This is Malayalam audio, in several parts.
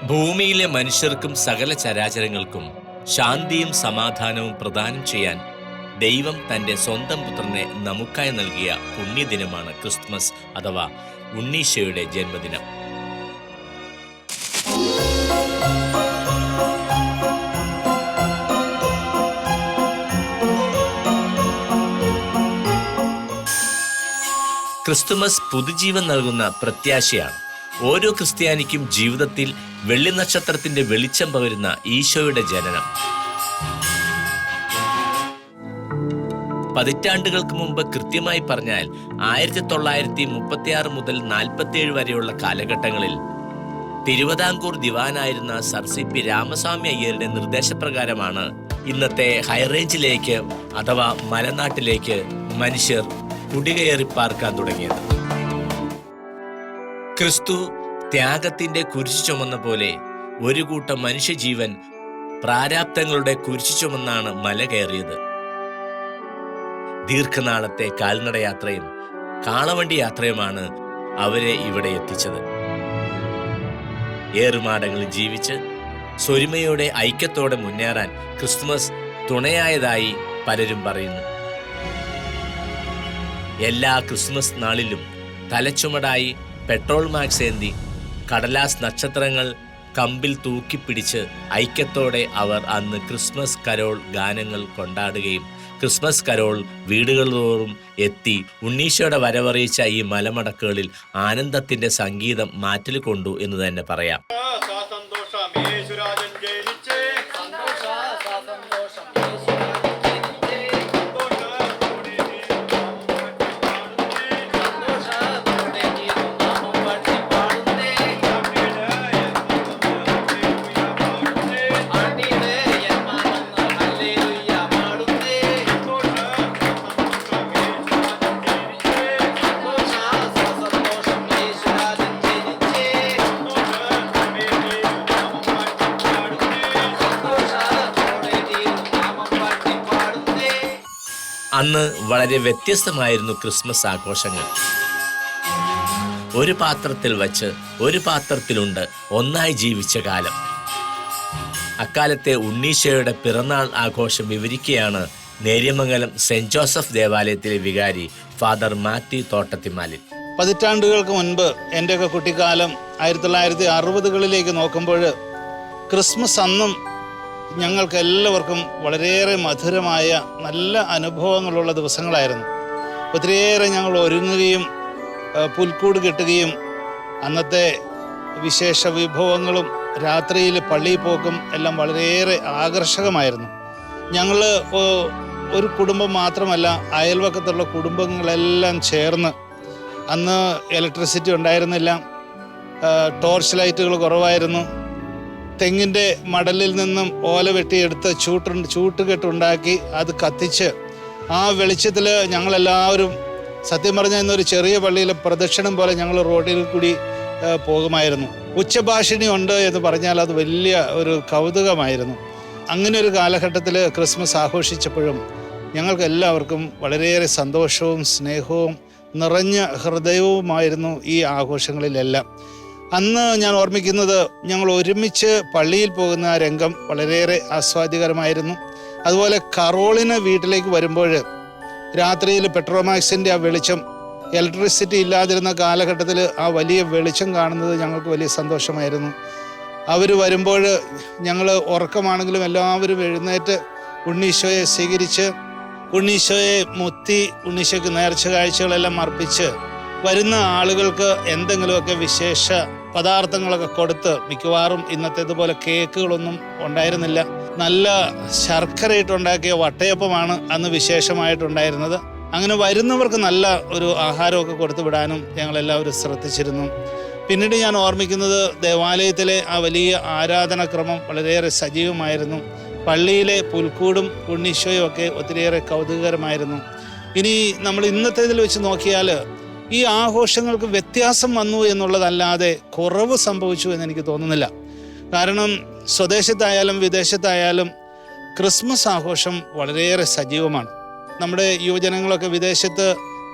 ഭൂമിയിലെ മനുഷ്യർക്കും സകല ചരാചരങ്ങൾക്കും ശാന്തിയും സമാധാനവും പ്രദാനം ചെയ്യാൻ ദൈവം തൻ്റെ സ്വന്തം പുത്രനെ നമുക്കായി നൽകിയ പുണ്യദിനമാണ് ക്രിസ്മസ് അഥവാ ഉണ്ണീശോയുടെ ജന്മദിനം. ക്രിസ്തുമസ് പുതുജീവൻ നൽകുന്ന പ്രത്യാശയാണ്. ഓരോ ക്രിസ്ത്യാനിക്കും ജീവിതത്തിൽ വെള്ളി നക്ഷത്രത്തിന്റെ വെളിച്ചം പകരുന്ന ഈശോയുടെ ജനനം. പതിറ്റാണ്ടുകൾക്ക് മുമ്പ്, കൃത്യമായി പറഞ്ഞാൽ 1936 മുതൽ 47 വരെയുള്ള കാലഘട്ടങ്ങളിൽ തിരുവിതാംകൂർ ദിവാനായിരുന്ന സർ CP രാമസ്വാമി അയ്യരുടെ നിർദ്ദേശപ്രകാരമാണ് ഇന്നത്തെ ഹൈറേഞ്ചിലേക്ക് അഥവാ മലനാട്ടിലേക്ക് മനുഷ്യർ കുടികയറി പാർക്കാൻ തുടങ്ങിയത്. ക്രിസ്തു ത്യാഗത്തിന്റെ കുരിശു ചുമന്ന പോലെ ഒരു കൂട്ടം മനുഷ്യജീവൻ പ്രാരാബ്ദങ്ങളുടെ കുരിശു ചുമന്നാണ് മല കയറിയത്. ദീർഘനാളത്തെ കാൽനടയാത്രയും കാളവണ്ടി യാത്രയുമാണ് അവരെ ഇവിടെ എത്തിച്ചത്. ഏറുമാടങ്ങളിൽ ജീവിച്ച് സ്വരുമയോടെ ഐക്യത്തോടെ മുന്നേറാൻ ക്രിസ്തുമസ് തുണയായതായി പലരും പറയുന്നു. എല്ലാ ക്രിസ്മസ് നാളിലും തലച്ചുമടായി പെട്രോൾ മാക്സ് ഏന്തി കടലാസ് നക്ഷത്രങ്ങൾ കമ്പിൽ തൂക്കിപ്പിടിച്ച് ഐക്യത്തോടെ അവർ അന്ന് ക്രിസ്മസ് കരോൾ ഗാനങ്ങൾ കൊണ്ടാടുകയും ക്രിസ്മസ് കരോൾ വീടുകൾ തോറും എത്തി ഉണ്ണീശോയുടെ വരവറിയിച്ച ഈ മലമടക്കുകളിൽ ആനന്ദത്തിന്റെ സംഗീതം മാറ്റിൽ കൊണ്ടു എന്ന് തന്നെ പറയാം. അന്ന് വളരെ വ്യത്യസ്തമായിരുന്നു ക്രിസ്മസ് ആഘോഷങ്ങൾ. ഒരു പാത്രത്തിൽ വച്ച് ഒരു പാത്രത്തിലുണ്ട് ഒന്നായി ജീവിച്ച കാലം. അക്കാലത്തെ ഉണ്ണീശോയുടെ പിറന്നാൾ ആഘോഷം വിവരിക്കുകയാണ് നേര്യമംഗലം സെന്റ് ജോസഫ് ദേവാലയത്തിലെ വികാരി ഫാദർ മാത്യു തോട്ടത്തിമാലിൽ. പതിറ്റാണ്ടുകൾക്ക് മുൻപ് എൻ്റെയൊക്കെ കുട്ടിക്കാലം 1960കളിലേക്ക് നോക്കുമ്പോൾ ക്രിസ്മസ് അന്നും ഞങ്ങൾക്ക് എല്ലാവർക്കും വളരെയേറെ മധുരമായ നല്ല അനുഭവങ്ങളുള്ള ദിവസങ്ങളായിരുന്നു. ഒത്തിരിയേറെ ഞങ്ങൾ ഒരുങ്ങുകയും പുൽക്കൂട് കെട്ടുകയും അന്നത്തെ വിശേഷ വിഭവങ്ങളും രാത്രിയിൽ പള്ളിയിൽ പോക്കും എല്ലാം വളരെയേറെ ആകർഷകമായിരുന്നു. ഞങ്ങൾ ഒരു കുടുംബം മാത്രമല്ല, അയൽവക്കത്തുള്ള കുടുംബങ്ങളെല്ലാം ചേർന്ന്, അന്ന് ഇലക്ട്രിസിറ്റി ഉണ്ടായിരുന്നില്ല, ടോർച്ച് ലൈറ്റുകൾ കുറവായിരുന്നു, തെങ്ങിൻ്റെ മടലിൽ നിന്നും ഓല വെട്ടിയെടുത്ത് ചൂട്ടുകെട്ടുണ്ടാക്കി അത് കത്തിച്ച് ആ വെളിച്ചത്തിൽ ഞങ്ങളെല്ലാവരും സത്യം പറഞ്ഞാൽ ഇന്നൊരു ചെറിയ പള്ളിയിൽ പ്രദക്ഷിണം പോലെ ഞങ്ങൾ റോഡിൽ കൂടി പോകുമായിരുന്നു. ഉച്ചഭാഷിണി ഉണ്ട് എന്ന് പറഞ്ഞാൽ അത് വലിയ ഒരു കൗതുകമായിരുന്നു. അങ്ങനെ ഒരു കാലഘട്ടത്തിൽ ക്രിസ്മസ് ആഘോഷിച്ചപ്പോഴും ഞങ്ങൾക്ക് എല്ലാവർക്കും വളരെയേറെ സന്തോഷവും സ്നേഹവും നിറഞ്ഞ ഹൃദയവുമായിരുന്നു ഈ ആഘോഷങ്ങളിലെല്ലാം. അന്ന് ഞാൻ ഓർമ്മിക്കുന്നത്, ഞങ്ങൾ ഒരുമിച്ച് പള്ളിയിൽ പോകുന്ന ആ രംഗം വളരെയേറെ ആസ്വാദ്യകരമായിരുന്നു. അതുപോലെ കരോളിന് വീട്ടിലേക്ക് വരുമ്പോൾ രാത്രിയിൽ പെട്രോമാക്സിൻ്റെ ആ വെളിച്ചം, ഇലക്ട്രിസിറ്റി ഇല്ലാതിരുന്ന കാലഘട്ടത്തിൽ ആ വലിയ വെളിച്ചം കാണുന്നത് ഞങ്ങൾക്ക് വലിയ സന്തോഷമായിരുന്നു. അവർ വരുമ്പോൾ ഞങ്ങൾ ഉറക്കമാണെങ്കിലും എല്ലാവരും എഴുന്നേറ്റ് ഉണ്ണീശോയെ സ്വീകരിച്ച് ഉണ്ണീശോയെ മുത്തി ഉണ്ണീശോയ്ക്ക് നേർച്ച കാഴ്ചകളെല്ലാം അർപ്പിച്ച് വരുന്ന ആളുകൾക്ക് എന്തെങ്കിലുമൊക്കെ വിശേഷ പദാർത്ഥങ്ങളൊക്കെ കൊടുത്ത്, മിക്കവാറും ഇന്നത്തേതുപോലെ കേക്കുകളൊന്നും ഉണ്ടായിരുന്നില്ല, നല്ല ശർക്കരയിട്ടുണ്ടാക്കിയ വട്ടയപ്പമാണ് അന്ന് വിശേഷമായിട്ടുണ്ടായിരുന്നത്. അങ്ങനെ വരുന്നവർക്ക് നല്ല ഒരു ആഹാരമൊക്കെ കൊടുത്തു വിടാനും ഞങ്ങളെല്ലാവരും ശ്രദ്ധിച്ചിരുന്നു. പിന്നീട് ഞാൻ ഓർമ്മിക്കുന്നത്, ദേവാലയത്തിലെ ആ വലിയ ആരാധനാക്രമം വളരെയേറെ സജീവമായിരുന്നു. പള്ളിയിലെ പുൽക്കൂടും ഉണ്ണീശോയും ഒക്കെ ഒത്തിരിയേറെ കൗതുകകരമായിരുന്നു. ഇനി നമ്മൾ ഇന്നത്തേതിൽ വെച്ച് നോക്കിയാൽ ഈ ആഘോഷങ്ങൾക്ക് വ്യത്യാസം വന്നു എന്നുള്ളതല്ലാതെ കുറവ് സംഭവിച്ചു എന്നെനിക്ക് തോന്നുന്നില്ല. കാരണം സ്വദേശത്തായാലും വിദേശത്തായാലും ക്രിസ്മസ് ആഘോഷം വളരെയേറെ സജീവമാണ്. നമ്മുടെ യുവജനങ്ങളൊക്കെ വിദേശത്ത്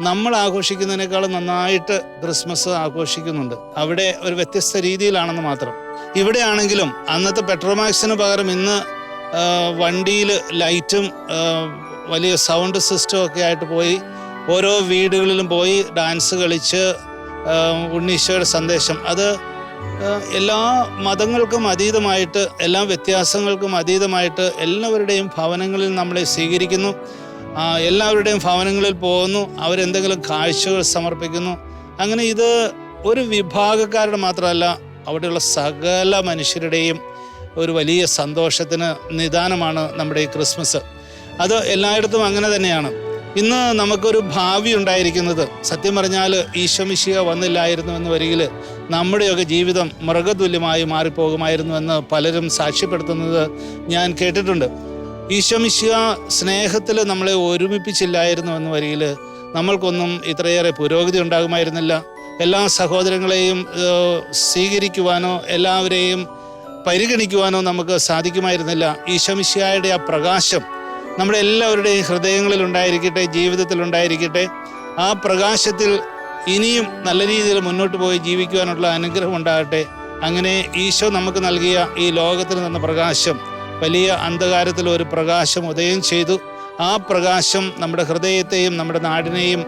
നമ്മൾ ആഘോഷിക്കുന്നതിനേക്കാളും നന്നായിട്ട് ക്രിസ്മസ് ആഘോഷിക്കുന്നുണ്ട്. അവിടെ ഒരു വ്യത്യസ്ത രീതിയിലാണെന്ന് മാത്രം. ഇവിടെ ആണെങ്കിലും അന്നത്തെ പെട്രോമാക്സിന് പകരം ഇന്ന് വണ്ടിയിൽ ലൈറ്റും വലിയ സൗണ്ട് സിസ്റ്റം ഒക്കെ ആയിട്ട് പോയി ഓരോ വീടുകളിലും പോയി ഡാൻസ് കളിച്ച് ഉണ്ണീശോയുടെ സന്ദേശം അത് എല്ലാ മതങ്ങൾക്കും അതീതമായിട്ട്, എല്ലാ വ്യത്യാസങ്ങൾക്കും അതീതമായിട്ട് എല്ലാവരുടെയും ഭവനങ്ങളിൽ നമ്മളെ സ്വീകരിക്കുന്നു. എല്ലാവരുടെയും ഭവനങ്ങളിൽ പോകുന്നു, അവരെന്തെങ്കിലും കാഴ്ചകൾ സമർപ്പിക്കുന്നു. അങ്ങനെ ഇത് ഒരു വിഭാഗക്കാരുടെ മാത്രമല്ല, അവിടെയുള്ള സകല മനുഷ്യരുടെയും ഒരു വലിയ സന്തോഷത്തിന് നിദാനമാണ് നമ്മുടെ ഈ ക്രിസ്മസ്. അത് എല്ലായിടത്തും അങ്ങനെ തന്നെയാണ്. ഇന്ന് നമുക്കൊരു ഭാവി ഉണ്ടായിരിക്കുന്നത്, സത്യം പറഞ്ഞാൽ ഈശോ മിശിഹ വന്നില്ലായിരുന്നു എന്ന് വരികിൽ നമ്മുടെയൊക്കെ ജീവിതം മൃഗതുല്യമായി മാറിപ്പോകുമായിരുന്നുവെന്ന് പലരും സാക്ഷ്യപ്പെടുത്തുന്നത് ഞാൻ കേട്ടിട്ടുണ്ട്. ഈശോ മിശിഹ സ്നേഹത്തിൽ നമ്മളെ ഒരുമിപ്പിച്ചില്ലായിരുന്നു എന്ന് വരികിൽ നമ്മൾക്കൊന്നും ഇത്രയേറെ പുരോഗതി ഉണ്ടാകുമായിരുന്നില്ല. എല്ലാ സഹോദരങ്ങളെയും സ്വീകരിക്കുവാനോ എല്ലാവരെയും പരിഗണിക്കുവാനോ നമുക്ക് സാധിക്കുമായിരുന്നില്ല. ഈശോ മിശിഹായുടെ ആ പ്രകാശം നമ്മുടെ എല്ലാവരുടെയും ഹൃദയങ്ങളിൽ ഉണ്ടായിരിക്കട്ടെ, ജീവിതത്തിൽ ഉണ്ടായിരിക്കട്ടെ. ആ പ്രകാശത്തിൽ ഇനിയും നല്ല രീതിയിൽ മുന്നോട്ട് പോയി ജീവിക്കുവാനുള്ള അനുഗ്രഹം ഉണ്ടാകട്ടെ. അങ്ങനെ ഈശോ നമുക്ക് നൽകിയ ഈ ലോകത്തിന് തന്ന പ്രകാശം, വലിയ അന്ധകാരത്തിൽ ഒരു പ്രകാശം ഉദയം ചെയ്തു. ആ പ്രകാശം നമ്മുടെ ഹൃദയത്തെയും നമ്മുടെ നാടിനെയും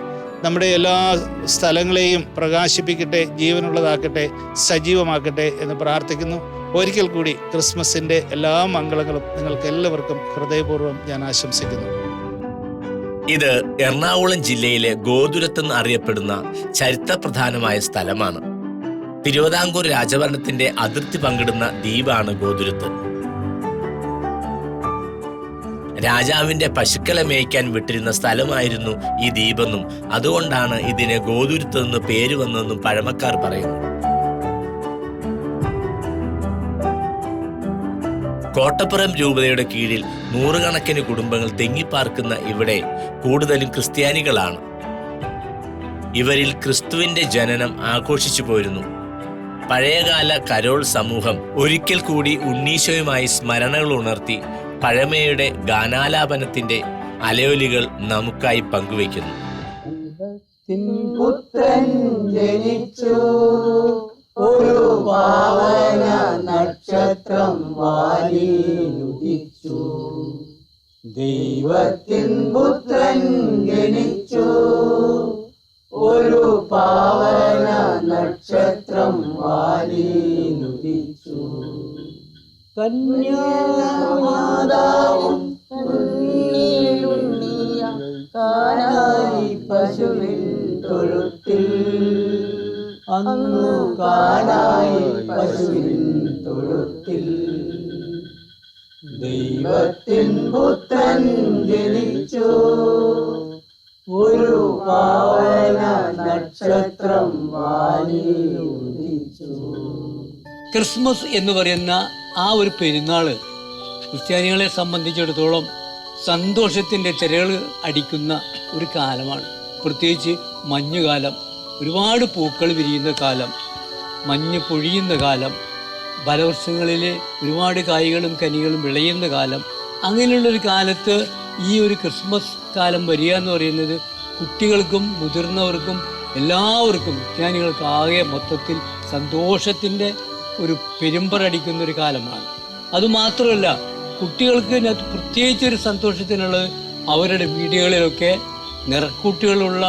നമ്മുടെ എല്ലാ സ്ഥലങ്ങളെയും പ്രകാശിപ്പിക്കട്ടെ, ജീവനുള്ളതാക്കട്ടെ, സജീവമാക്കട്ടെ എന്ന് പ്രാർത്ഥിക്കുന്നു. ഒരിക്കൽ കൂടി ക്രിസ്മസിൻ്റെ എല്ലാ മംഗളങ്ങളും നിങ്ങൾക്ക് എല്ലാവർക്കും ഹൃദയപൂർവ്വം ഞാൻ ആശംസിക്കുന്നു. ഇത് എറണാകുളം ജില്ലയിലെ ഗോതുരത്ത് എന്ന് അറിയപ്പെടുന്ന ചരിത്രപ്രധാനമായ സ്ഥലമാണ്. തിരുവിതാംകൂർ രാജഭരണത്തിന്റെ അതിർത്തി പങ്കിടുന്ന ദ്വീപാണ് ഗോതുരത്ത്. രാജാവിന്റെ പശുക്കളെ മേയ്ക്കാൻ വിട്ടിരുന്ന സ്ഥലമായിരുന്നു ഈ ദ്വീപെന്നും അതുകൊണ്ടാണ് ഇതിന് ഗോതുരത്ത് എന്ന് പേര് വന്നതെന്നും പഴമക്കാർ പറയുന്നു. കോട്ടപ്പുറം രൂപതയുടെ കീഴിൽ നൂറുകണക്കിന് കുടുംബങ്ങൾ തെങ്ങിപ്പാർക്കുന്ന ഇവിടെ കൂടുതലും ക്രിസ്ത്യാനികളാണ്. ഇവരിൽ ക്രിസ്തുവിന്റെ ജനനം ആഘോഷിച്ചു പോരുന്നു. പഴയകാല കരോൾ സമൂഹം ഒരിക്കൽ കൂടി ഉണ്ണീശോയുമായി സ്മരണകൾ ഉണർത്തി പഴമയുടെ ഗാനാലാപനത്തിന്റെ അലയൊലികൾ നമുക്കായി പങ്കുവയ്ക്കുന്നു. പുത്രൻ ജനിച്ചു, ഒരു പാവന നക്ഷത്രം വാനിലുദിച്ചു. ദൈവത്തിൻ പുത്രൻ ജനിച്ചു, ഒരു പാവന നക്ഷത്രം വാനിലുദിച്ചു. കന്യാമാതാവും കാനായി പശുവിൻ തൊഴുത്തിൽ, അന്നു കാനായി പശുവിൻ തൊഴുത്തിൽ. ദൈവത്തിൻ പുത്രൻ ജനിച്ചു, ഒരു പാവന നക്ഷത്രം വാനിലുദിച്ചു. ക്രിസ്മസ് എന്ന് പറയുന്ന ആ ഒരു പെരുന്നാള് ക്രിസ്ത്യാനികളെ സംബന്ധിച്ചിടത്തോളം സന്തോഷത്തിൻ്റെ തിരകൾ അടിക്കുന്ന ഒരു കാലമാണ്. പ്രത്യേകിച്ച് മഞ്ഞുകാലം, ഒരുപാട് പൂക്കൾ വിരിയുന്ന കാലം, മഞ്ഞ് പൊഴിയുന്ന കാലം, ഫലവൃക്ഷങ്ങളിൽ ഒരുപാട് കായ്കളും കനികളും വിളയുന്ന കാലം. അങ്ങനെയുള്ളൊരു കാലത്ത് ഈ ഒരു ക്രിസ്മസ് കാലം വരിക എന്ന് പറയുന്നത് കുട്ടികൾക്കും മുതിർന്നവർക്കും എല്ലാവർക്കും ക്രിസ്ത്യാനികൾക്ക് ആകെ മൊത്തത്തിൽ സന്തോഷത്തിൻ്റെ ഒരു പെരുമ്പറടിക്കുന്നൊരു കാലമാണ്. അതുമാത്രമല്ല, കുട്ടികൾക്ക് ഇതിനകത്ത് പ്രത്യേകിച്ചൊരു സന്തോഷത്തിനുള്ളത് അവരുടെ വീടുകളിലൊക്കെ നിറക്കൂട്ടുകളുള്ള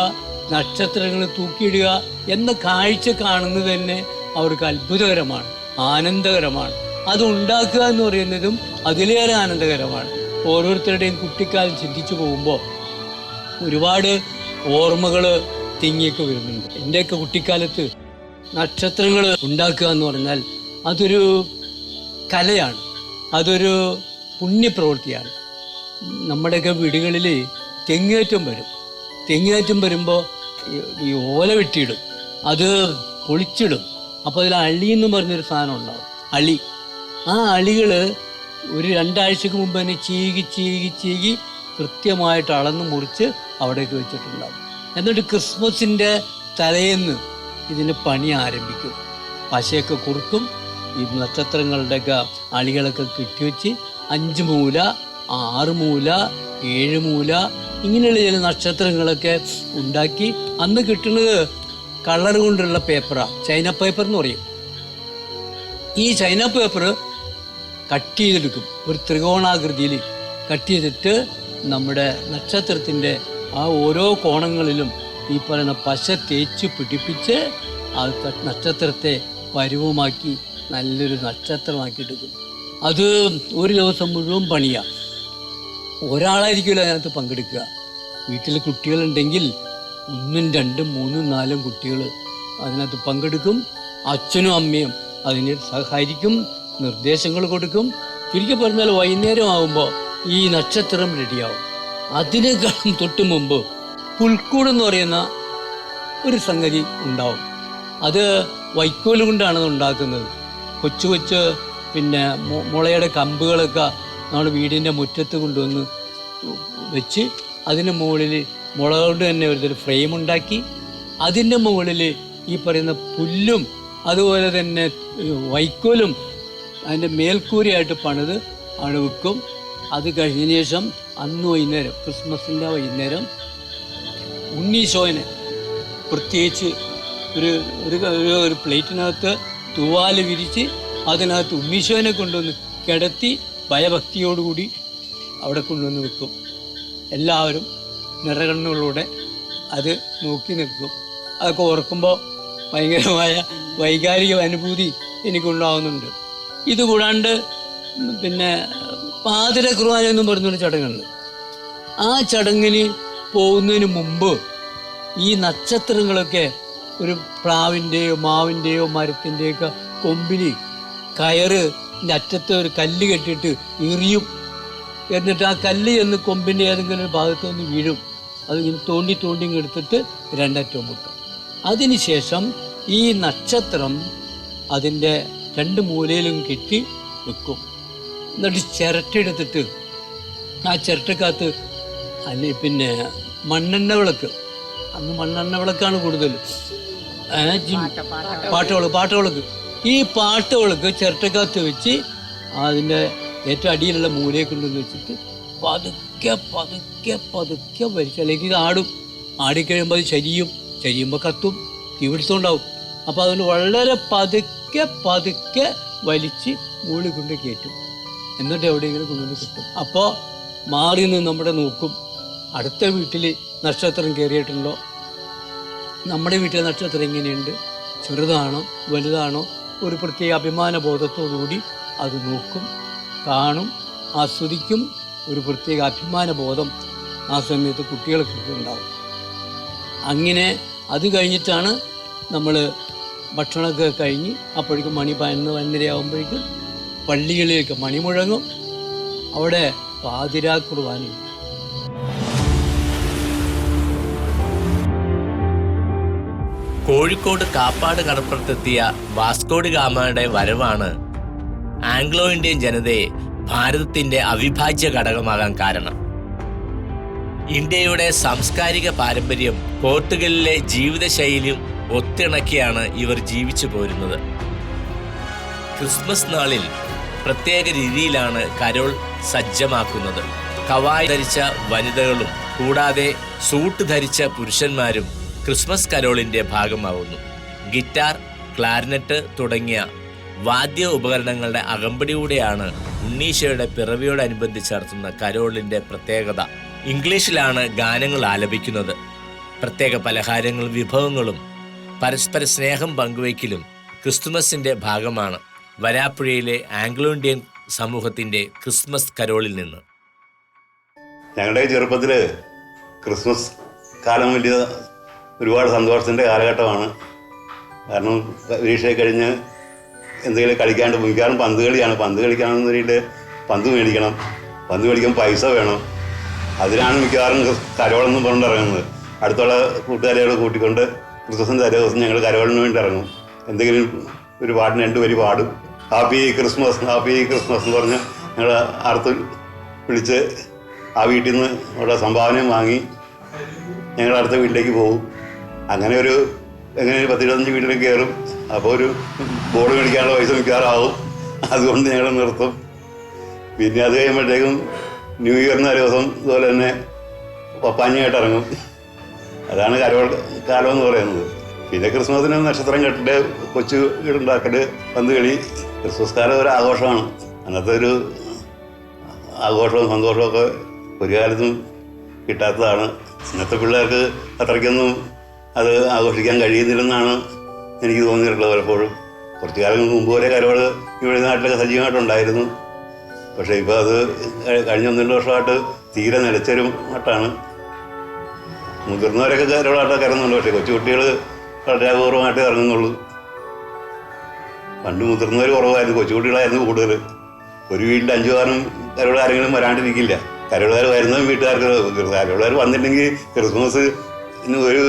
നക്ഷത്രങ്ങൾ തൂക്കിയിടുക എന്ന കാഴ്ച കാണുന്നത് തന്നെ അവർക്ക് അത്ഭുതകരമാണ്, ആനന്ദകരമാണ്. അത് ഉണ്ടാക്കുക എന്ന് പറയുന്നതും അതിലേറെ ആനന്ദകരമാണ്. ഓരോരുത്തരുടെയും കുട്ടിക്കാലം ചിന്തിച്ചു പോകുമ്പോൾ ഒരുപാട് ഓർമ്മകൾ തിങ്ങിയൊക്കെ വരുന്നുണ്ട്. എൻ്റെയൊക്കെ കുട്ടിക്കാലത്ത് നക്ഷത്രങ്ങൾ ഉണ്ടാക്കുക എന്ന് പറഞ്ഞാൽ അതൊരു കലയാണ്, അതൊരു പുണ്യപ്രവൃത്തിയാണ്. നമ്മുടെയൊക്കെ വീടുകളിൽ തെങ്ങേറ്റം വരും. തെങ്ങേറ്റം വരുമ്പോൾ ഈ ഓല വെട്ടിയിടും, അത് പൊളിച്ചിടും. അപ്പോൾ അതിൽ അളി എന്ന് പറഞ്ഞൊരു സാധനം ഉണ്ടാവും, അളി. ആ അളികൾ ഒരു 2 ആഴ്ചക്ക് മുമ്പ് തന്നെ ചീകി കൃത്യമായിട്ട് അളന്ന് മുറിച്ച് അവിടേക്ക് വെച്ചിട്ടുണ്ടാവും. എന്നിട്ട് ക്രിസ്മസിൻ്റെ തലേന്ന് ഇതിന് പണി ആരംഭിക്കും. പശയൊക്കെ കുറുക്കും, ഈ നക്ഷത്രങ്ങളുടെയൊക്കെ അളികളൊക്കെ കെട്ടിവെച്ച് 5 മൂല 6 മൂല 7 മൂല ഇങ്ങനെയുള്ള ചില നക്ഷത്രങ്ങളൊക്കെ ഉണ്ടാക്കി അന്ന് കിട്ടുന്നത് കളർ കൊണ്ടുള്ള പേപ്പറാണ്, ചൈന പേപ്പർ എന്ന് പറയും. ഈ ചൈന പേപ്പർ കട്ട് ചെയ്തെടുക്കും, ഒരു ത്രികോണാകൃതിയിൽ കട്ട് ചെയ്തിട്ട് നമ്മുടെ നക്ഷത്രത്തിൻ്റെ ആ ഓരോ കോണങ്ങളിലും ഈ പറയുന്ന പശ തേച്ച് പിടിപ്പിച്ച് ആ നക്ഷത്രത്തെ പരുവമാക്കി നല്ലൊരു നക്ഷത്രമാക്കി എടുക്കും. അത് ഒരു ദിവസം മുഴുവൻ പണിയാണ്. ഒരാളായിരിക്കുമല്ലോ അതിനകത്ത് പങ്കെടുക്കുക. വീട്ടിൽ കുട്ടികളുണ്ടെങ്കിൽ 1, 2, 3, 4 കുട്ടികൾ അതിനകത്ത് പങ്കെടുക്കും. അച്ഛനും അമ്മയും അതിന് സഹായിക്കും, നിർദ്ദേശങ്ങൾ കൊടുക്കും. ചുരുക്കി പറഞ്ഞാൽ വൈകുന്നേരം ആകുമ്പോൾ ഈ നക്ഷത്രം റെഡിയാവും. അതിനേക്കാളും തൊട്ട് മുമ്പ് പുൽക്കൂടെന്ന് പറയുന്ന ഒരു സംഗതി ഉണ്ടാവും. അത് വൈക്കോല് കൊണ്ടാണ് അത് ഉണ്ടാക്കുന്നത്. കൊച്ചു കൊച്ചു പിന്നെ മുളയുടെ കമ്പുകളൊക്കെ നമ്മൾ വീടിൻ്റെ മുറ്റത്ത് കൊണ്ടുവന്ന് വെച്ച് അതിന് മുകളിൽ മുള കൊണ്ട് തന്നെ ഒരു ഫ്രെയിം ഉണ്ടാക്കി അതിൻ്റെ മുകളിൽ ഈ പറയുന്ന പുല്ലും അതുപോലെ തന്നെ വൈക്കോലും അതിൻ്റെ മേൽക്കൂരയായിട്ട് പണിത് അവിടെ വെക്കും. അത് കഴിഞ്ഞതിന് ശേഷം അന്ന് വൈകുന്നേരം, ക്രിസ്മസിൻ്റെ വൈകുന്നേരം, ഉണ്ണീശോനെ പ്രത്യേകിച്ച് ഒരു പ്ലേറ്റിനകത്ത് തൂവാല് വിരിച്ച് അതിനകത്ത് ഉണ്ണീശോനെ കൊണ്ടുവന്ന് കിടത്തി ഭയഭക്തിയോടുകൂടി അവിടെ കൊണ്ടുവന്ന് വെക്കും. എല്ലാവരും നിറകണ്ണുകളോടെ അത് നോക്കി നിൽക്കും. അതൊക്കെ ഓർക്കുമ്പോൾ ഭയങ്കരമായ വൈകാരിക അനുഭൂതി എനിക്കുണ്ടാവുന്നുണ്ട്. ഇതുകൂടാണ്ട് പിന്നെ പാതിര കുർബാന എന്നും പറഞ്ഞൊരു ചടങ്ങുണ്ട്. ആ ചടങ്ങിന് പോകുന്നതിന് മുമ്പ് ഈ നക്ഷത്രങ്ങളൊക്കെ ഒരു പ്ലാവിൻ്റെയോ മാവിൻ്റെയോ മരത്തിൻ്റെയൊക്കെ കൊമ്പിൽ കയറിൻ്റെ അറ്റത്ത് ഒരു കല്ല് കെട്ടിയിട്ട് എറിയും. എന്നിട്ട് ആ കല്ല് ചെന്ന് കൊമ്പിൻ്റെ ഏതെങ്കിലും ഒരു ഭാഗത്തുനിന്ന് വീഴും. അതിങ്ങനെ തോണ്ടി തോണ്ടി എടുത്തിട്ട് 2 അറ്റവും മുട്ടും. അതിനുശേഷം ഈ നക്ഷത്രം അതിൻ്റെ 2 മൂലയിലും കെട്ടി വെക്കും. എന്നിട്ട് ചിരട്ടെടുത്തിട്ട് ആ ചിരട്ടക്കകത്ത് പിന്നെ മണ്ണെണ്ണ വിളക്ക്, അന്ന് മണ്ണെണ്ണ വിളക്കാണ് കൂടുതൽ, പാട്ടവിളക്ക്. ഈ പാട്ടവിളക്ക് ചിരട്ടക്കകത്ത് വെച്ച് അതിൻ്റെ ഏറ്റവും അടിയിലുള്ള മൂലയെ കൊണ്ടുവന്ന് വെച്ചിട്ട് പതുക്കെ പതുക്കെ പതുക്കെ വലിച്ച്, അല്ലെങ്കിൽ ഇത് ആടിക്കഴിയുമ്പോൾ അത് ചരിയുമ്പോൾ കത്തും, തീപിടുത്തമുണ്ടാവും. അപ്പോൾ അതുകൊണ്ട് വളരെ പതുക്കെ പതുക്കെ വലിച്ച് മുകളിൽ കൊണ്ട് കയറ്റും. എന്നിട്ട് എവിടെയെങ്കിലും കൊണ്ടുവന്ന് കിട്ടും. അപ്പോൾ മാറി നിന്ന് നമ്മുടെ നോക്കും, അടുത്ത വീട്ടിൽ നക്ഷത്രം കയറിയിട്ടുണ്ടോ, നമ്മുടെ വീട്ടിലെ നക്ഷത്രം എങ്ങനെയുണ്ട്, ചെറുതാണോ വലുതാണോ, ഒരു പ്രത്യേക അഭിമാന ബോധത്തോടുകൂടി അത് നോക്കും, കാണും, ആസ്വദിക്കും. ഒരു പ്രത്യേക അഭിമാന ബോധം ആ സമയത്ത് കുട്ടികൾക്ക് ഉണ്ടാവും. അങ്ങനെ അത് കഴിഞ്ഞിട്ടാണ് നമ്മൾ ഭക്ഷണമൊക്കെ കഴിഞ്ഞ് അപ്പോഴേക്കും മണി 11:30 ആകുമ്പോഴേക്കും പള്ളികളിലേക്ക് മണി മുഴങ്ങും. അവിടെ പാതിരാ കുർബാനയും. കോഴിക്കോട് കാപ്പാട് കടപ്പുറത്തെത്തിയ വാസ്കോഡി ഗാമയുടെ വരവാണ് ആംഗ്ലോ ഇന്ത്യൻ ജനതയെ ഭാരതത്തിന്റെ അവിഭാജ്യ ഘടകമാകാൻ കാരണം. ഇന്ത്യയുടെ സാംസ്കാരിക പാരമ്പര്യം പോർട്ടുഗലിലെ ജീവിതശൈലിയും ഒത്തിണക്കിയാണ് ഇവർ ജീവിച്ചു പോരുന്നത്. ക്രിസ്മസ് നാളിൽ പ്രത്യേക രീതിയിലാണ് കരോൾ സജ്ജമാക്കുന്നത്. കവായ് ധരിച്ച വനിതകളും കൂടാതെ സൂട്ട് ധരിച്ച പുരുഷന്മാരും ക്രിസ്മസ് കരോളിന്റെ ഭാഗമാവുന്നു. ഗിറ്റാർ, ക്ലാരിനെറ്റ് തുടങ്ങിയ വാദ്യ ഉപകരണങ്ങളുടെ അകമ്പടിയോടെയാണ് ഉണ്ണീശോയുടെ പിറവിയോടനുബന്ധിച്ച് നടത്തുന്ന കരോളിന്റെ പ്രത്യേകത. ഇംഗ്ലീഷിലാണ് ഗാനങ്ങൾ ആലപിക്കുന്നത്. പ്രത്യേക പലഹാരങ്ങളും വിഭവങ്ങളും പരസ്പര സ്നേഹം പങ്കുവയ്ക്കലും ക്രിസ്തുമസിന്റെ ഭാഗമാണ്. വരാപ്പുഴയിലെ ആംഗ്ലോ ഇന്ത്യൻ സമൂഹത്തിന്റെ ക്രിസ്മസ് കരോളിൽ നിന്ന്. ഞങ്ങളുടെ ചെറുപ്പത്തിൽ ക്രിസ്മസ് കാലം വലിയ ഒരുപാട് സന്തോഷത്തിൻ്റെ കാലഘട്ടമാണ്. കാരണം പരീക്ഷയെ കഴിഞ്ഞ് എന്തെങ്കിലും കളിക്കാണ്ട് മിക്കവാറും പന്ത് കളിയാണ്. പന്ത് കളിക്കാനെന്ന് പറഞ്ഞിട്ട് പന്ത് മേടിക്കണം, പന്ത് മേടിക്കാൻ പൈസ വേണം. അതിനാണ് മിക്കവാറും കരോളെന്നും പറഞ്ഞിട്ട് ഇറങ്ങുന്നത്. അടുത്തുള്ള കൂട്ടുകാരികളെ കൂട്ടിക്കൊണ്ട് ക്രിസ്മസിൻ്റെ തലേ ദിവസം ഞങ്ങൾ കരോളിന് വേണ്ടി ഇറങ്ങും. എന്തെങ്കിലും ഒരു പാട്ടിന് 2 വരി പാടും. ഹാപ്പി ക്രിസ്മസ്, ഹാപ്പി ക്രിസ്മസ് എന്ന് പറഞ്ഞ് ഞങ്ങൾ അർത്ഥ വിളിച്ച് ആ വീട്ടിൽ നിന്ന് അവിടെ സംഭാവനയും വാങ്ങി ഞങ്ങൾ അടുത്ത വീട്ടിലേക്ക് പോകും. അങ്ങനെ ഒരു 10-25 വീട്ടിലേക്ക് കയറും. അപ്പോൾ ഒരു ബോർഡ് മേടിക്കാനുള്ള പൈസ മിക്കവാറാവും. അതുകൊണ്ട് ഞങ്ങൾ നിർത്തും. പിന്നെ അത് കഴിയുമ്പോഴത്തേക്കും ന്യൂ ഇയറിന് ഒരു ദിവസം ഇതുപോലെ തന്നെ പപ്പാഞ്ഞായിട്ട് ഇറങ്ങും. അതാണ് കരോൾ കാലം എന്ന് പറയുന്നത്. പിന്നെ ക്രിസ്മസിന് നക്ഷത്രം കെട്ടിട്ട് കൊച്ചു വീടുണ്ടാക്കൽ, പന്ത് കളി. ക്രിസ്മസ് കാലം ഒരു ആഘോഷമാണ്. അന്നത്തെ ഒരു ആഘോഷവും സന്തോഷവും ഒക്കെ ഒരു കാലത്തും കിട്ടാത്തതാണ്. ഇന്നത്തെ പിള്ളേർക്ക് അത്രയ്ക്കൊന്നും അത് ആഘോഷിക്കാൻ കഴിയുന്നില്ലെന്നാണ് എനിക്ക് തോന്നിയിട്ടുള്ളത് പലപ്പോഴും. കുറച്ചു കാലം മുമ്പ് വരെ കരോൾ ഇവിടെ നാട്ടിലൊക്കെ സജീവമായിട്ടുണ്ടായിരുന്നു. പക്ഷേ ഇപ്പോൾ അത് കഴിഞ്ഞ 1-2 വർഷമായിട്ട് തീരെ നിലച്ചൊരു മട്ടാണ്. മുതിർന്നവരൊക്കെ കരോളായിട്ടൊക്കെ ഇറങ്ങുന്നുണ്ട്. പക്ഷേ കൊച്ചുകുട്ടികൾ വളരെ അപൂർവമായിട്ട് ഇറങ്ങുന്നുള്ളൂ. പണ്ട് മുതിർന്നവർ കുറവായിരുന്നു, കൊച്ചുകുട്ടികളായിരുന്നു കൂടുതൽ. ഒരു വീട്ടിൽ 5-6 കരോളാരെങ്കിലും വരാണ്ടിരിക്കില്ല. കരോളുകാർ വരുന്നതും വീട്ടുകാർക്ക്. കരോളുകാർ വന്നിട്ടുണ്ടെങ്കിൽ ക്രിസ്മസ് ഇന്ന് ഒരു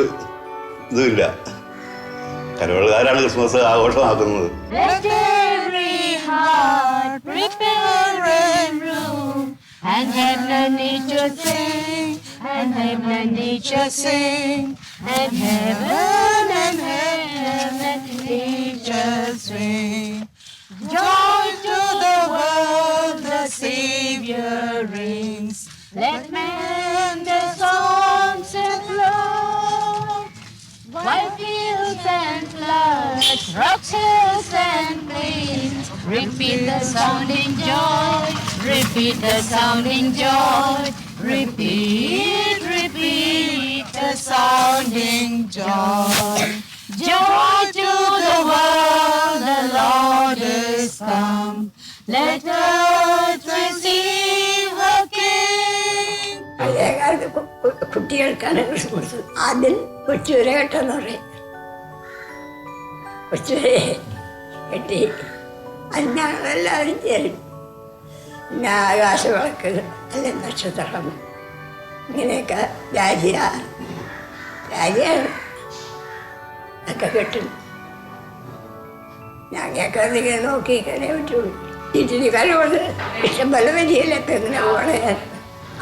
ഇതുമില്ല. കരോളുകാരാണ് Christmas ആഘോഷമാക്കുന്നത്. And heaven and nature sing, and heaven and nature sing, and heaven and nature sing. Joy to the world, the Savior rings. Let men their songs applaud. White fields and floods, rocks, hills and plains, repeat the sounding joy, repeat the sounding joy, repeat, repeat the sounding joy. Joy to the world, the Lord is come. Let earth receive her King. പഴയകാലത്ത് കുട്ടികൾക്കാണ് ക്രിസ്മസ്. ആദ്യം കൊച്ചുവരെ കെട്ടെന്ന് പറയും. കൊച്ചുവരെ കെട്ടി അത് ഞങ്ങളെല്ലാവരും ചേരും. പിന്നെ ആകാശവിളക്ക്, അല്ലെ നക്ഷത്രം, ഇങ്ങനെയൊക്കെ രാജിയാണ് ഒക്കെ കെട്ടും. ഞങ്ങൾക്ക് അതിങ്ങനെ നോക്കിക്കണേ പറ്റുള്ളൂ. ഇച്ചിരി കരവുണ്ട് ഇഷ്ടം പോലെ വരിയിലൊക്കെ ഇങ്ങനെ പോകണേ.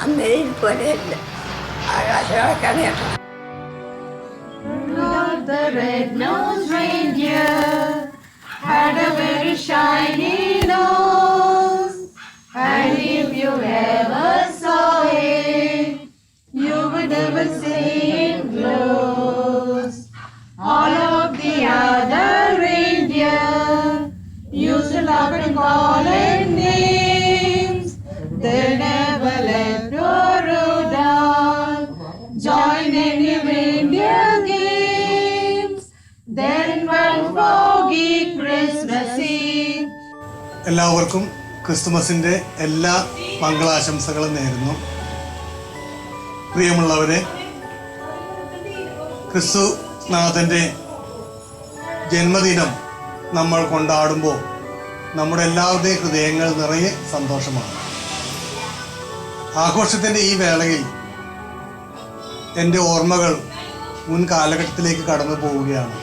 അന്നേ പോലെയല്ല, ആകാശവിളക്കാണ് കേട്ടോ. The red-nosed reindeer had a very shiny nose, and if you ever saw it, you would never see it close. All of the other reindeer used to laugh and call it names. They never let Rudolph join any reindeer games. Then one foggy Christmas Eve. എല്ലാവർക്കും ക്രിസ്തുമസിൻ്റെ എല്ലാ മംഗളാശംസകളും നേരുന്നു. പ്രിയമുള്ളവരെ, ക്രിസ്തുനാഥൻ്റെ ജന്മദിനം നമ്മൾ കൊണ്ടാടുമ്പോൾ നമ്മുടെ എല്ലാവരുടെയും ഹൃദയങ്ങൾ നിറയെ സന്തോഷമാണ്. ആഘോഷത്തിൻ്റെ ഈ വേളയിൽ എൻ്റെ ഓർമ്മകൾ മുൻ കാലഘട്ടത്തിലേക്ക് കടന്നു പോവുകയാണ്.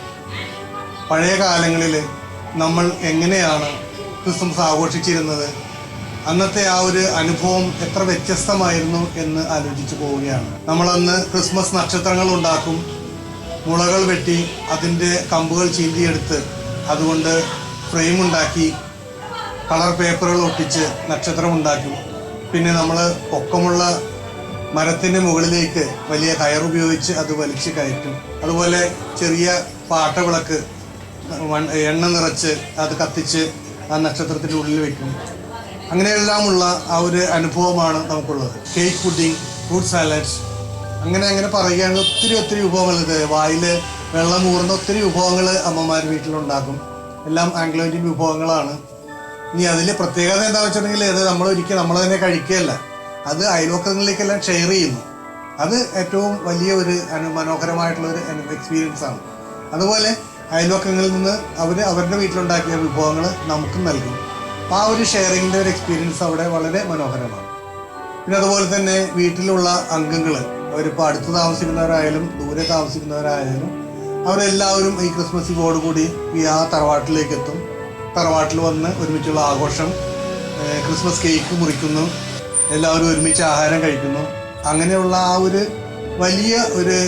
പഴയ കാലങ്ങളിൽ നമ്മൾ എങ്ങനെയാണ് ക്രിസ്മസ് ആഘോഷിച്ചിരുന്നത്, അന്നത്തെ ആ ഒരു അനുഭവം എത്ര വ്യത്യസ്തമായിരുന്നു എന്ന് ആലോചിച്ചു പോവുകയാണ്. നമ്മളന്ന് ക്രിസ്മസ് നക്ഷത്രങ്ങൾ ഉണ്ടാക്കും, മുളകൾ വെട്ടി അതിൻ്റെ കമ്പുകൾ ചീന്തിയെടുത്ത് അതുകൊണ്ട് ഫ്രെയിം ഉണ്ടാക്കി കളർ പേപ്പറുകൾ ഒട്ടിച്ച് നക്ഷത്രം ഉണ്ടാക്കും. പിന്നെ നമ്മൾ പൊക്കമുള്ള മരത്തിൻ്റെ മുകളിലേക്ക് വലിയ കയറുപയോഗിച്ച് അത് വലിച്ച് കയറ്റും. അതുപോലെ ചെറിയ പാട്ടവിളക്ക് എണ്ണ നിറച്ച് അത് കത്തിച്ച് ആ നക്ഷത്രത്തിൻ്റെ ഉള്ളിൽ വയ്ക്കും. അങ്ങനെയെല്ലാമുള്ള ആ ഒരു അനുഭവമാണ് നമുക്കുള്ളത്. കേക്ക് പുഡിങ്, ഫ്രൂട്ട് സാലഡ്സ്, അങ്ങനെ പറയുകയാണെങ്കിൽ ഒത്തിരി വിഭവങ്ങൾ, ഇത് വായിൽ വെള്ളം ഊറുന്ന ഒത്തിരി വിഭവങ്ങൾ അമ്മമാർ വീട്ടിലുണ്ടാക്കും. എല്ലാം ആംഗ്ലോ ഇന്ത്യൻ വിഭവങ്ങളാണ്. ഇനി അതിൽ പ്രത്യേകത എന്താണെന്ന് വെച്ചിട്ടുണ്ടെങ്കിൽ അത് നമ്മൾ തന്നെ കഴിക്കുകയല്ല, അത് അയൽവക്കങ്ങളിലേക്കെല്ലാം ഷെയർ ചെയ്യുന്നു. അത് ഏറ്റവും വലിയ ഒരു മനോഹരമായിട്ടുള്ളൊരു എക്സ്പീരിയൻസ് ആണ്. അതുപോലെ അയൽവക്കങ്ങളിൽ നിന്ന് അവരുടെ വീട്ടിലുണ്ടാക്കിയ വിഭവങ്ങൾ നമുക്കും നൽകും. അപ്പോൾ ആ ഒരു ഷെയറിങ്ങിൻ്റെ ഒരു എക്സ്പീരിയൻസ് അവിടെ വളരെ മനോഹരമാണ്. പിന്നെ അതുപോലെ തന്നെ വീട്ടിലുള്ള അംഗങ്ങൾ, അവരിപ്പോൾ അടുത്ത് താമസിക്കുന്നവരായാലും ദൂരെ താമസിക്കുന്നവരായാലും അവരെല്ലാവരും ഈ ക്രിസ്മസ് ഇവോടുകൂടി ആ തറവാട്ടിലേക്ക് എത്തും. തറവാട്ടിൽ വന്ന് ഒരുമിച്ചുള്ള ആഘോഷം, ക്രിസ്മസ് കേക്ക് മുറിക്കുന്നു, എല്ലാവരും ഒരുമിച്ച് ആഹാരം കഴിക്കുന്നു. അങ്ങനെയുള്ള ആ ഒരു വലിയ ഒരു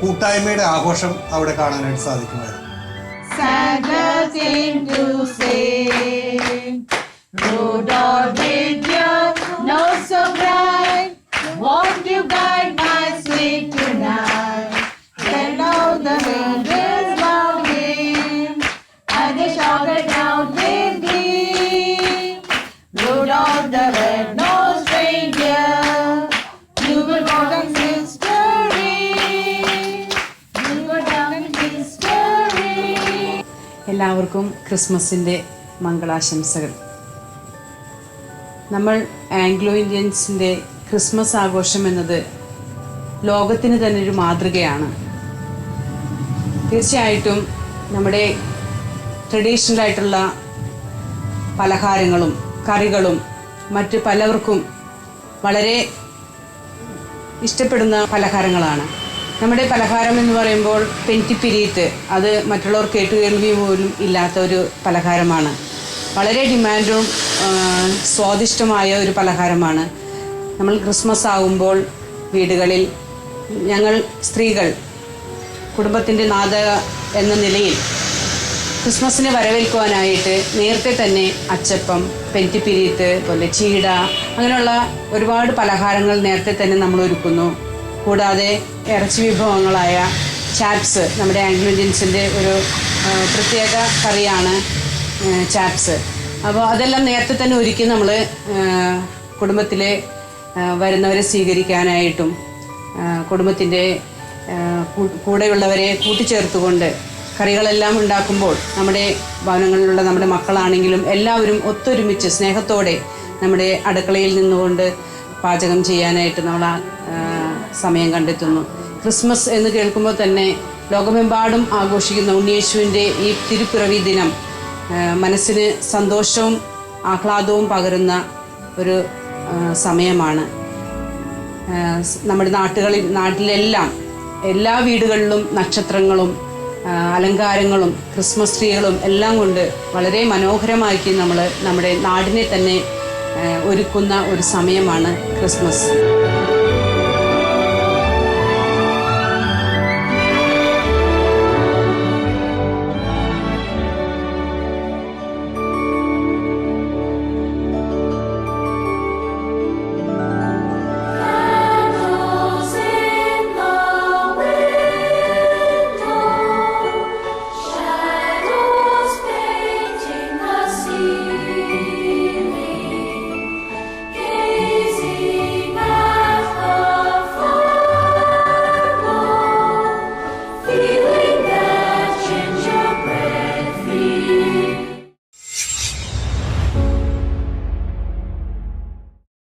കൂട്ടായ്മയുടെ ആഘോഷം അവിടെ കാണാനായിട്ട് സാധിക്കുമായിരുന്നു. Santa came to say, Rudolph, did your nose so bright? to guide my sleep tonight. Then all the angels bow in, and they shouted out with glee. Rudolph the red-nosed reindeer, you were born in history. You were born in history. എല്ലാവർക്കും ക്രിസ്മസിൻ്റെ മംഗളാശംസകൾ. നമ്മൾ ആംഗ്ലോ ഇന്ത്യൻസിൻ്റെ ക്രിസ്മസ് ആഘോഷം എന്നത് ലോകത്തിന് തന്നെ ഒരു മാതൃകയാണ്. തീർച്ചയായിട്ടും നമ്മുടെ ട്രഡീഷണൽ ആയിട്ടുള്ള പലഹാരങ്ങളും കറികളും മറ്റ് പലവർക്കും വളരെ ഇഷ്ടപ്പെടുന്ന പലഹാരങ്ങളാണ്. നമ്മുടെ പലഹാരം എന്ന് പറയുമ്പോൾ പെൻറ്റിപ്പിരീത്ത്, അത് മറ്റുള്ളവർ കേട്ടുകേൾവി പോലും ഇല്ലാത്ത ഒരു പലഹാരമാണ്. വളരെ ഡിമാൻഡും സ്വാദിഷ്ടമായ ഒരു പലഹാരമാണ്. നമ്മൾ ക്രിസ്മസ് ആകുമ്പോൾ വീടുകളിൽ ഞങ്ങൾ സ്ത്രീകൾ കുടുംബത്തിൻ്റെ നാഥ എന്ന നിലയിൽ ക്രിസ്മസിനെ വരവേൽക്കുവാനായിട്ട് നേരത്തെ തന്നെ അച്ചപ്പം, പെൻറ്റിപ്പിരീത്ത് പോലെ ചീട, അങ്ങനെയുള്ള ഒരുപാട് പലഹാരങ്ങൾ നേരത്തെ തന്നെ നമ്മൾ ഒരുക്കുന്നു. കൂടാതെ ഇറച്ചി വിഭവങ്ങളായ ചാപ്സ്, നമ്മുടെ ആംഗ്ലോ ഇന്ത്യൻസിൻ്റെ ഒരു പ്രത്യേക കറിയാണ് ചാപ്സ്. അപ്പോൾ അതെല്ലാം നേരത്തെ തന്നെ ഒരുക്കി നമ്മൾ കുടുംബത്തിലെ വരുന്നവരെ സ്വീകരിക്കാനായിട്ടും കുടുംബത്തിൻ്റെ കൂടെയുള്ളവരെ കൂട്ടിച്ചേർത്തുകൊണ്ട് കറികളെല്ലാം ഉണ്ടാക്കുമ്പോൾ നമ്മുടെ ഭവനങ്ങളിലുള്ള നമ്മുടെ മക്കളാണെങ്കിലും എല്ലാവരും ഒത്തൊരുമിച്ച് സ്നേഹത്തോടെ നമ്മുടെ അടുക്കളയിൽ നിന്നുകൊണ്ട് പാചകം ചെയ്യാനായിട്ട് നമ്മൾ സമയം കണ്ടെത്തുന്നു. ക്രിസ്മസ് എന്ന് കേൾക്കുമ്പോൾ തന്നെ ലോകമെമ്പാടും ആഘോഷിക്കുന്ന ഉണ്ണിയേശുവിൻ്റെ ഈ തിരുപ്പിറവി ദിനം മനസ്സിന് സന്തോഷവും ആഹ്ലാദവും പകരുന്ന ഒരു സമയമാണ്. നമ്മുടെ നാട്ടിലെല്ലാം എല്ലാ വീടുകളിലും നക്ഷത്രങ്ങളും അലങ്കാരങ്ങളും ക്രിസ്മസ് ട്രീകളും എല്ലാം കൊണ്ട് വളരെ മനോഹരമാക്കി നമ്മൾ നമ്മുടെ നാടിനെ തന്നെ ഒരുക്കുന്ന ഒരു സമയമാണ് ക്രിസ്മസ്.